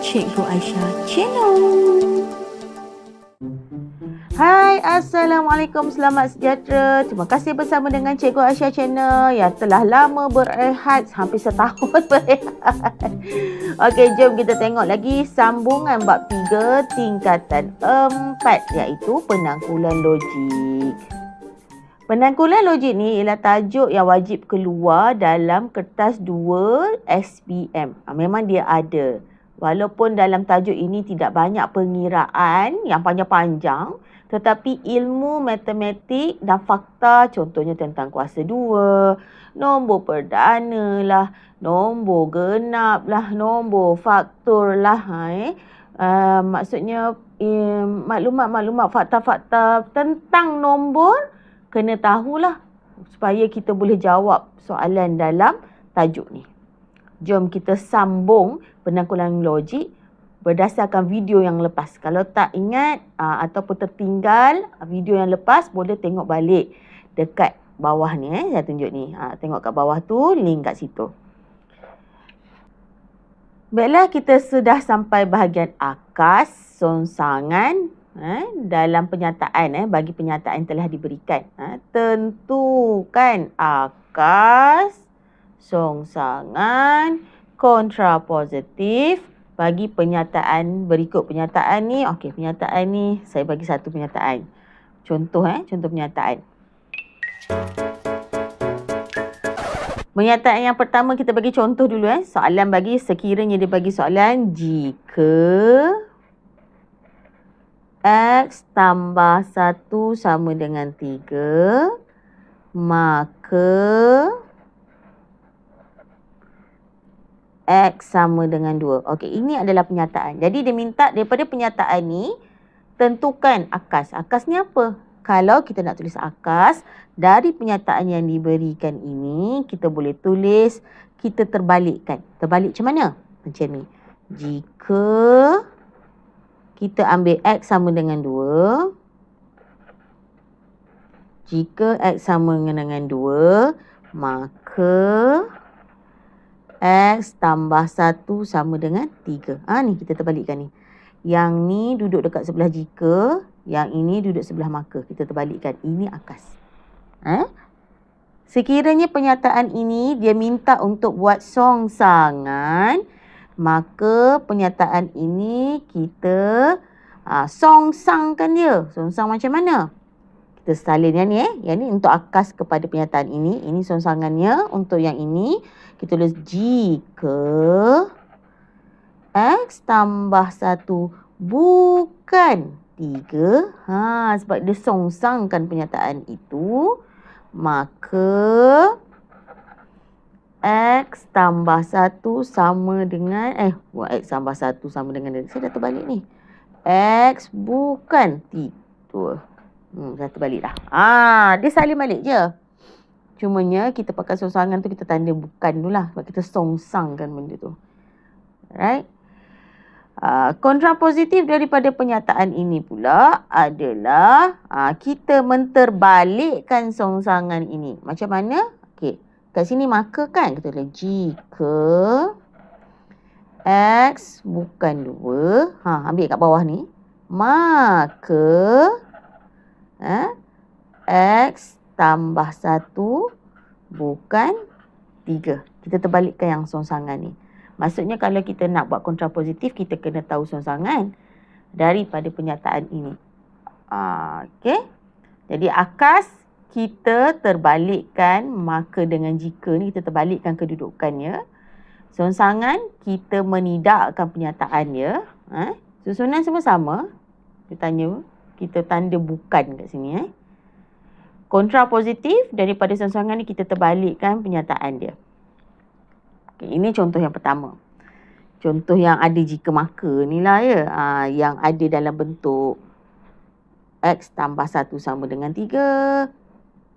Cikgu Aisyah Channel. Hai, Assalamualaikum, selamat sejahtera. Terima kasih bersama dengan Cikgu Aisyah Channel yang telah lama berehat, hampir setahun berehat. Okey, jom kita tengok lagi sambungan bab 3 tingkatan 4 iaitu penangkulan logik. Penangkulan logik ni ialah tajuk yang wajib keluar dalam kertas 2 SPM. Memang dia ada. Walaupun dalam tajuk ini tidak banyak pengiraan yang panjang-panjang, tetapi ilmu matematik dan fakta, contohnya tentang kuasa 2, nombor perdana lah, nombor genap lah, nombor faktor lah. Maksudnya maklumat-maklumat, fakta-fakta tentang nombor kena tahulah supaya kita boleh jawab soalan dalam tajuk ni. Jom kita sambung penangkulan logik berdasarkan video yang lepas. Kalau tak ingat ataupun tertinggal video yang lepas, boleh tengok balik dekat bawah ni. Saya tunjuk ni. Tengok kat bawah tu, link kat situ. Baiklah, kita sudah sampai bahagian akas songsangan dalam penyataan. Bagi penyataan telah diberikan. Tentukan akas songsangan kontrapositif bagi penyataan berikut. Penyataan ni, okey, penyataan ni saya bagi satu penyataan. Contoh penyataan. Penyataan yang pertama kita bagi contoh dulu. Soalan bagi, sekiranya dia bagi soalan, jika X tambah 1 sama dengan 3, maka X sama dengan 2. Okey, ini adalah penyataan. Jadi dia minta daripada penyataan ni, tentukan akas. Akas ni apa? Kalau kita nak tulis akas dari penyataan yang diberikan ini, kita boleh tulis, kita terbalikkan. Terbalik macam mana? Macam ni. Jika kita ambil X sama dengan 2, jika X sama dengan 2, maka X tambah 1 sama dengan 3. Ni kita terbalikkan ni. Yang ni duduk dekat sebelah jika, yang ini duduk sebelah maka. Kita terbalikkan. Ini akas. Sekiranya penyataan ini dia minta untuk buat songsangan, maka penyataan ini kita songsangkan dia. Songsang macam mana? Kita salin yang ni. Yang ni untuk akas kepada penyataan ini. Ini songsangannya. Untuk yang ini, kita tulis jika X tambah 1 bukan 3. Sebab dia songsangkan penyataan itu, maka X tambah 1 sama dengan X tambah 1 sama dengan, saya dah terbalik ni. X bukan 3. Saya terbalik dah. Dia salin balik je. Cumanya kita pakai songsangan tu, kita tanda bukan tu lah. Sebab kita songsangkan benda tu. Right? Kontrapositif daripada penyataan ini pula adalah kita menterbalikkan songsangan ini. Macam mana? Okey. Kat sini maka kan? Kita tulis jika X bukan 2. Ambil kat bawah ni. Maka X tambah 1 bukan 3. Kita terbalikkan yang songsangan ni. Maksudnya kalau kita nak buat kontrapositif, kita kena tahu songsangan daripada penyataan ini. Okey. Jadi akas kita terbalikkan, maka dengan jika ni kita terbalikkan kedudukannya. Songsangan kita menidakkan penyataannya. Susunan semua sama. Dia tanya, kita tanda bukan kat sini. Kontrapositif daripada songsangan ni kita terbalikkan penyataan dia. Okay, ini contoh yang pertama. Contoh yang ada jika maka ni lah yang ada dalam bentuk X tambah 1 sama dengan 3,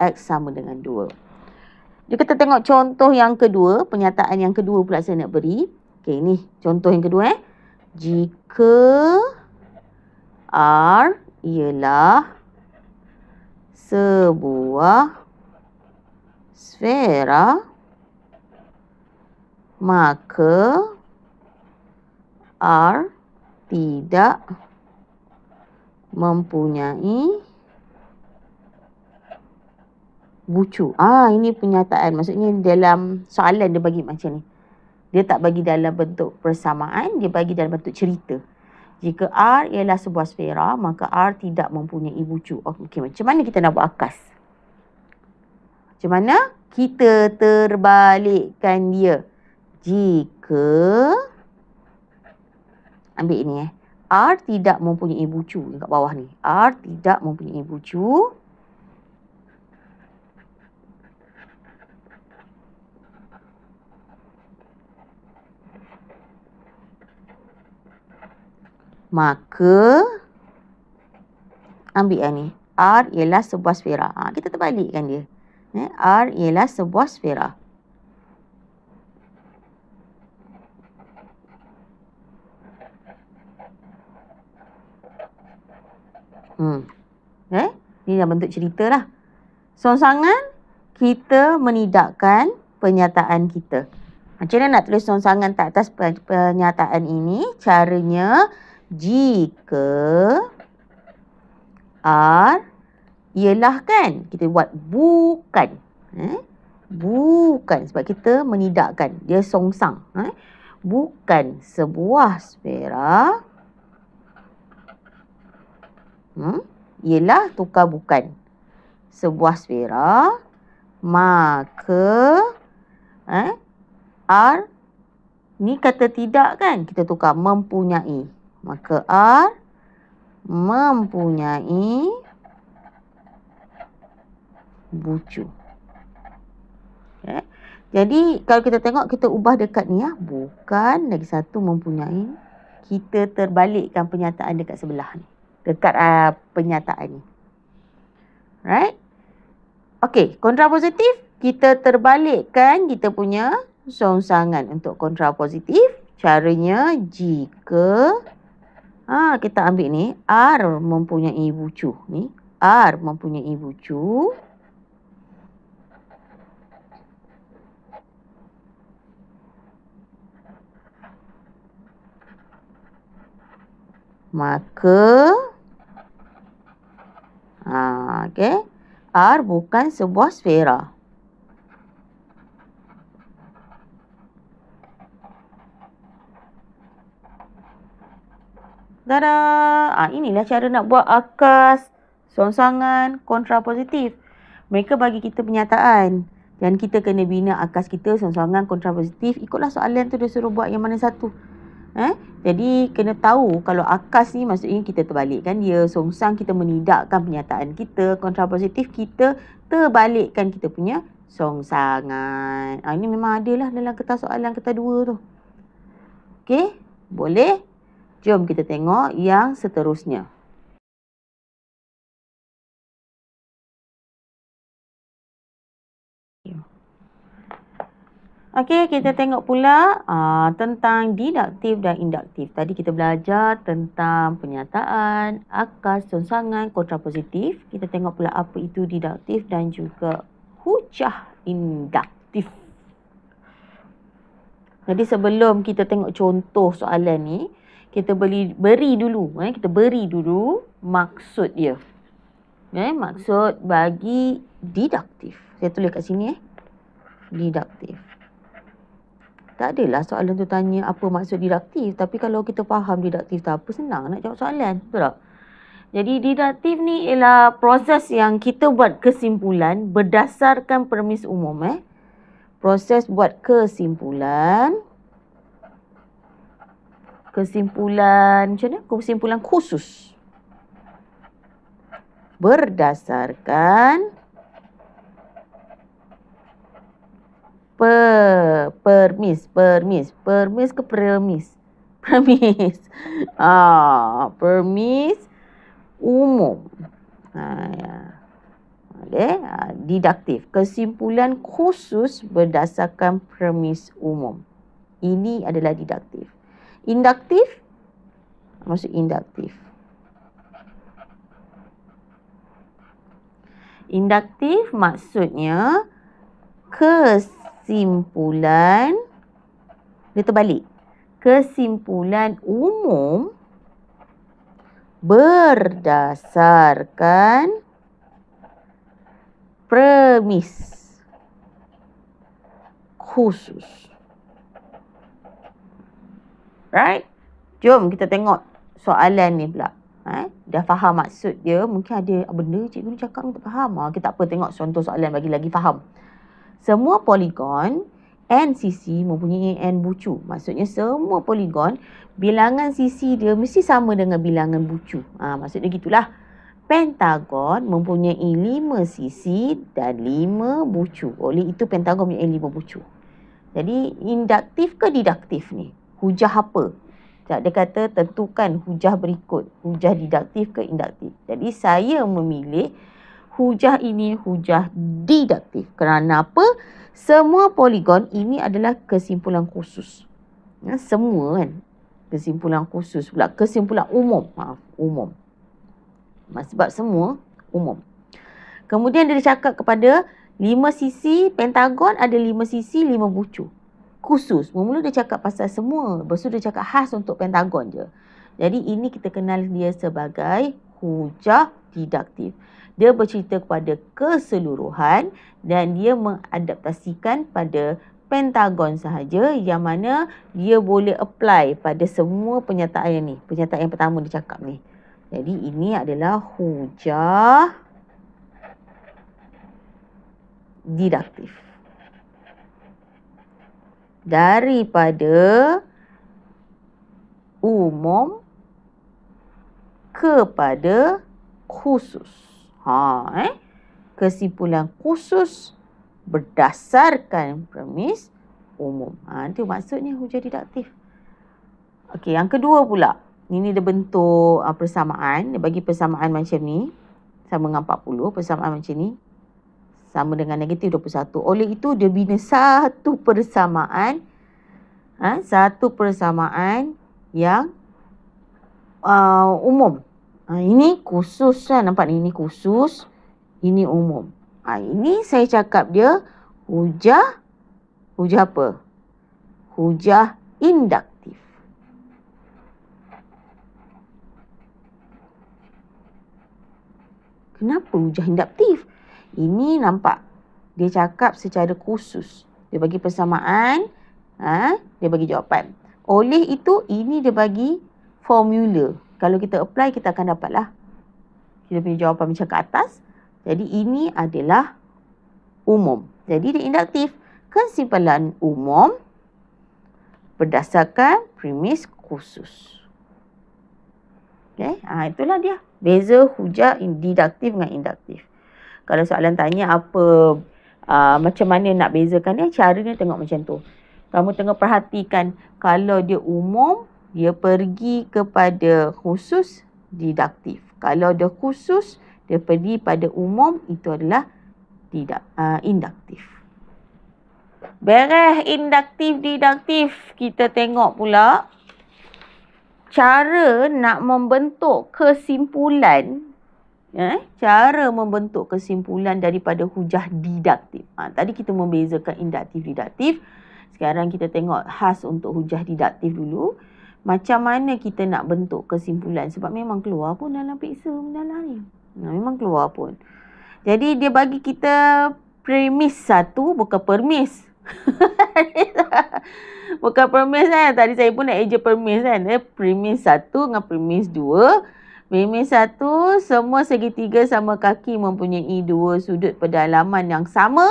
X sama dengan 2. Jom kita tengok contoh yang kedua. Penyataan yang kedua pula saya nak beri. Okay, ni contoh yang kedua. Jika R ialah sebuah sfera, maka R tidak mempunyai bucu. Ini penyataan. Maksudnya dalam soalan dia bagi macam ni. Dia tak bagi dalam bentuk persamaan, dia bagi dalam bentuk cerita. Jika R ialah sebuah sfera, maka R tidak mempunyai bucu. Okey, macam mana kita nak buat akas? Macam mana? Kita terbalikkan dia. Jika ambil ni R tidak mempunyai bucu kat bawah ni. R tidak mempunyai bucu. Maka ambil yang ni. R ialah sebuah sfera. Kita terbalikkan dia. R ialah sebuah sfera. Ini dah bentuk cerita lah. Songsangan, kita menidakkan penyataan kita. Macam mana nak tulis songsangan tak atas penyataan ini? Caranya, jika R ialah kan, kita buat bukan. Bukan, sebab kita menidakkan. Dia songsang. Bukan sebuah sfera. Ialah tukar bukan sebuah sfera, maka R ni kata tidak kan, kita tukar mempunyai. Maka R mempunyai bucu. Jadi kalau kita tengok, kita ubah dekat ni bukan, lagi satu mempunyai. Kita terbalikkan pernyataan dekat sebelah ni. Dekat penyataan ni. Right? Okey, kontrapositif. Kita terbalikkan kita punya songsangan untuk kontrapositif. Caranya, jika kita ambil ni, R mempunyai bucu. Ni, R mempunyai bucu. Maka R bukan sebuah sfera. Tada! Inilah cara nak buat akas songsangan kontrapositif. Mereka bagi kita pernyataan dan kita kena bina akas kita songsangan kontrapositif. Ikutlah soalan tu dia suruh buat yang mana satu. Jadi kena tahu kalau akas ni maksudnya kita terbalikkan dia, songsang kita menidakkan pernyataan kita, kontrapositif kita terbalikkan kita punya songsangan. Ini memang ada lah dalam kertas soalan kertas 2 tu. Okey, boleh? Jom kita tengok yang seterusnya. Okey, kita tengok pula tentang didaktif dan induktif. Tadi kita belajar tentang pernyataan, akas, songsangan, kontrapositif. Kita tengok pula apa itu didaktif dan juga hujah induktif. Jadi sebelum kita tengok contoh soalan ni, kita beri dulu maksud dia. Maksud bagi didaktif. Saya tulis kat sini didaktif. Tak adalah soalan tu tanya apa maksud didaktif. Tapi kalau kita faham didaktif tu apa, senang nak jawab soalan. Betul tak? Jadi didaktif ni ialah proses yang kita buat kesimpulan berdasarkan premis umum. Proses buat kesimpulan. Kesimpulan macam mana? Kesimpulan khusus. Berdasarkan Permis ke premis? Premis. Premis umum. Didaktif. Kesimpulan khusus berdasarkan premis umum. Ini adalah didaktif. Induktif. Maksud induktif. Induktif maksudnya kesimpulan dia terbalik. kesimpulan umum berdasarkan premis khusus. Right? Jom kita tengok soalan ni pula. Dah faham maksud dia. Mungkin ada benda cikgu ni cakap ni tak faham. Kita tak apa, tengok contoh soalan bagi lagi faham. Semua poligon n sisi mempunyai n bucu. Maksudnya semua poligon bilangan sisi dia mesti sama dengan bilangan bucu. Maksudnya gitulah. Pentagon mempunyai 5 sisi dan 5 bucu. Oleh itu pentagon mempunyai 5 bucu. Jadi induktif ke diduktif ni? Hujah apa? Dia kata tentukan hujah berikut. Hujah diduktif ke induktif. Jadi saya memilih hujah ini hujah diduktif. Kerana apa? Semua poligon ini adalah kesimpulan khusus. Semua kan? Kesimpulan khusus pula. Kesimpulan umum. Umum. Sebab semua umum. Kemudian dia cakap kepada 5 sisi pentagon ada 5 sisi 5 bucu. Khusus. Mula dia cakap pasal semua. Lepas tu dia cakap khas untuk pentagon je. Jadi ini kita kenal dia sebagai hujah diduktif. Dia bercerita kepada keseluruhan dan dia mengadaptasikan pada pentagon sahaja yang mana dia boleh apply pada semua penyataan ni. Penyataan yang pertama dia cakap ni. Jadi ini adalah hujah diduktif. Daripada umum kepada khusus. Kesimpulan khusus berdasarkan premis umum. Itu maksudnya hujah diduktif. Okey, yang kedua pula. Ini dia bentuk persamaan. Dia bagi persamaan macam ni. Sama dengan 40. Persamaan macam ni. Sama dengan negatif 21. Oleh itu, dia bina satu persamaan. Satu persamaan yang umum. Ini khusus lah. Nampak ni? Ini khusus. Ini umum. Ini saya cakap dia hujah. Hujah apa? Hujah induktif. Kenapa hujah induktif? Ini nampak. Dia cakap secara khusus. Dia bagi persamaan. Dia bagi jawapan. Oleh itu, ini dia bagi formula. Kalau kita apply, kita akan dapatlah. Kita punya jawapan macam ke atas. Jadi, ini adalah umum. Jadi, dia induktif. Kesimpulan umum berdasarkan premis khusus. Okay? Itulah dia. Beza hujah diduktif dengan induktif. Kalau soalan tanya apa, macam mana nak bezakan dia, caranya tengok macam tu. Kamu tengok perhatikan, kalau dia umum, dia pergi kepada khusus, diduktif. Kalau dia khusus, dia pergi pada umum, itu adalah induktif. Beres induktif, diduktif. Kita tengok pula cara nak membentuk kesimpulan. Cara membentuk kesimpulan daripada hujah diduktif. Tadi kita membezakan induktif, diduktif. Sekarang kita tengok khas untuk hujah diduktif dulu. Macam mana kita nak bentuk kesimpulan. Sebab memang keluar pun dalam periksa mendalam ni. Memang keluar pun. Jadi dia bagi kita premis satu, bukan permis. Bukan permis kan. Tadi saya pun nak eja permis kan. Premis satu dengan premis dua. Premis satu, semua segitiga sama kaki mempunyai dua sudut pedalaman yang sama.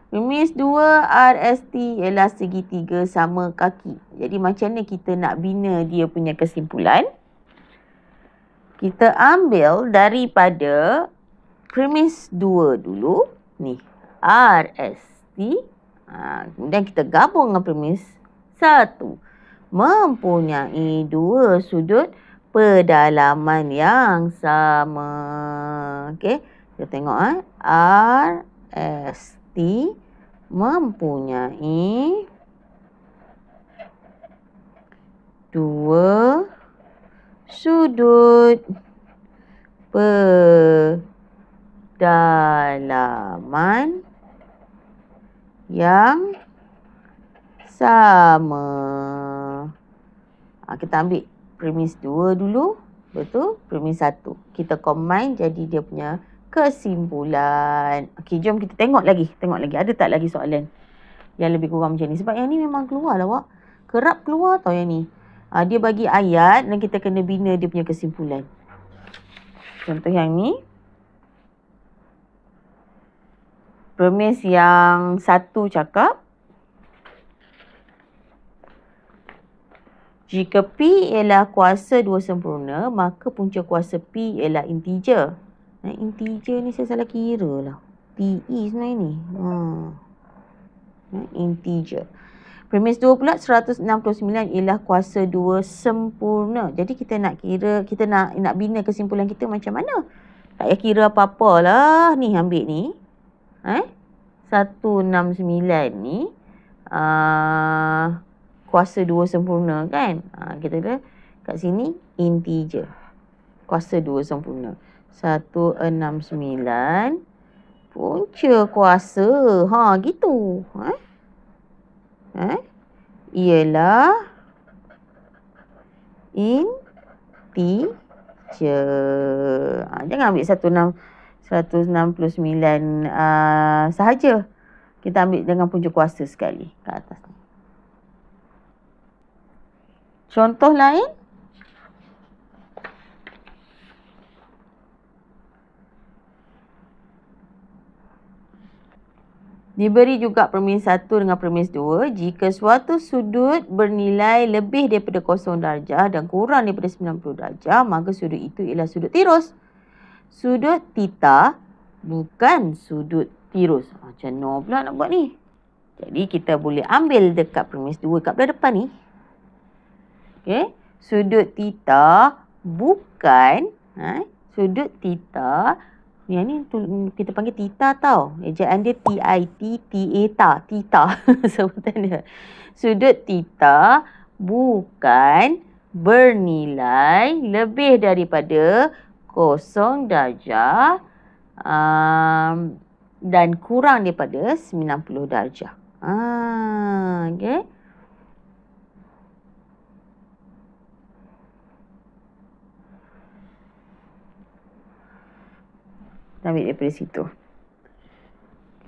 Premis dua, RST ialah segitiga sama kaki. Jadi macam mana kita nak bina dia punya kesimpulan? Kita ambil daripada premis dua dulu. Ni, RST. Kemudian kita gabung dengan premis satu. Mempunyai dua sudut pedalaman yang sama. Okey, kita tengok RST mempunyai dua sudut pedalaman yang sama. Kita ambil premis 2 dulu. Betul? Premis 1. Kita combine jadi dia punya kesimpulan. Okey, jom kita tengok lagi. Ada tak lagi soalan yang lebih kurang macam ni? Sebab yang ni memang keluar lah, Wak. Kerap keluar tau yang ni. Dia bagi ayat dan kita kena bina dia punya kesimpulan. Contoh yang ni. Premis yang 1 cakap, jika P ialah kuasa 2 sempurna, maka punca kuasa P ialah integer. Integer ni saya salah kira lah. PE sebenarnya ni. Integer. Premis 2 pula, 169 ialah kuasa 2 sempurna. Jadi kita nak kira, kita nak bina kesimpulan kita macam mana? Tak payah kira apa-apa lah. Ni ambil ni. 169 ni kuasa 2 sempurna kan. Kita kata kat sini integer. Kuasa 2 sempurna. 169 punca kuasa. Gitu. Ialah integer. Jangan ambil 169 sahaja. Kita ambil dengan punca kuasa sekali kat atas ni. Contoh lain. Diberi juga premis 1 dengan premis 2. Jika suatu sudut bernilai lebih daripada 0 darjah dan kurang daripada 90 darjah, maka sudut itu ialah sudut tirus. Sudut theta bukan sudut tirus. Macam mana pula nak buat ni? Jadi kita boleh ambil dekat premis 2 kat belah depan ni. Okey. Sudut theta bukan sudut theta. Yang ni kita panggil theta tau. Ejaan dia T-I-T-T-A-T-A. Theta. Sebutan dia. Sudut theta bukan bernilai lebih daripada 0 darjah dan kurang daripada 90 darjah. Okey. Kita ambil daripada situ.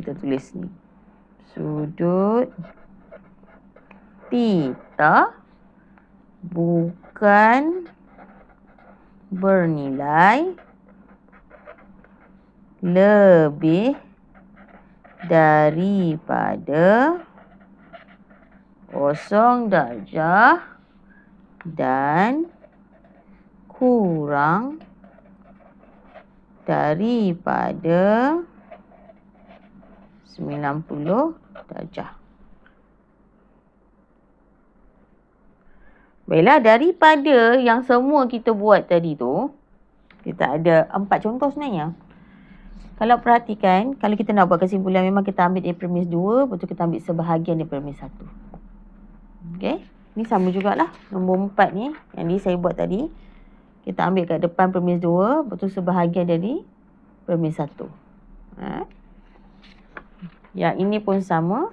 Kita tulis ni. Sudut theta bukan bernilai lebih daripada 0 darjah dan kurang daripada 90 darjah. Baiklah, daripada yang semua kita buat tadi tu, kita ada 4 contoh sebenarnya. Kalau perhatikan, kalau kita nak buat kesimpulan, memang kita ambil dari premis 2, lepas tu kita ambil sebahagian dari premis 1. Okey, ni sama jugalah. Nombor 4 ni, yang ni saya buat tadi. Kita ambil kat depan premis 2, lepas tu sebahagian dari premis 1. Yang ini pun sama.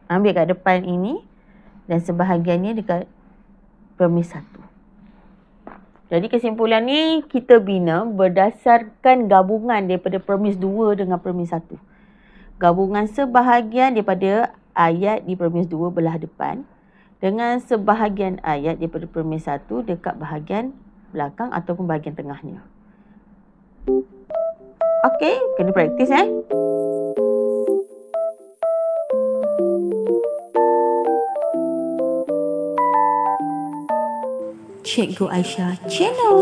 Ambil kat depan ini dan sebahagiannya dekat premis 1. Jadi kesimpulan ni kita bina berdasarkan gabungan daripada premis 2 dengan premis 1. Gabungan sebahagian daripada ayat di premis 2 belah depan dengan sebahagian ayat daripada premis 1 dekat bahagian belakang ataupun bahagian tengahnya. Okey, kena praktis Cikgu Aisyah Channel.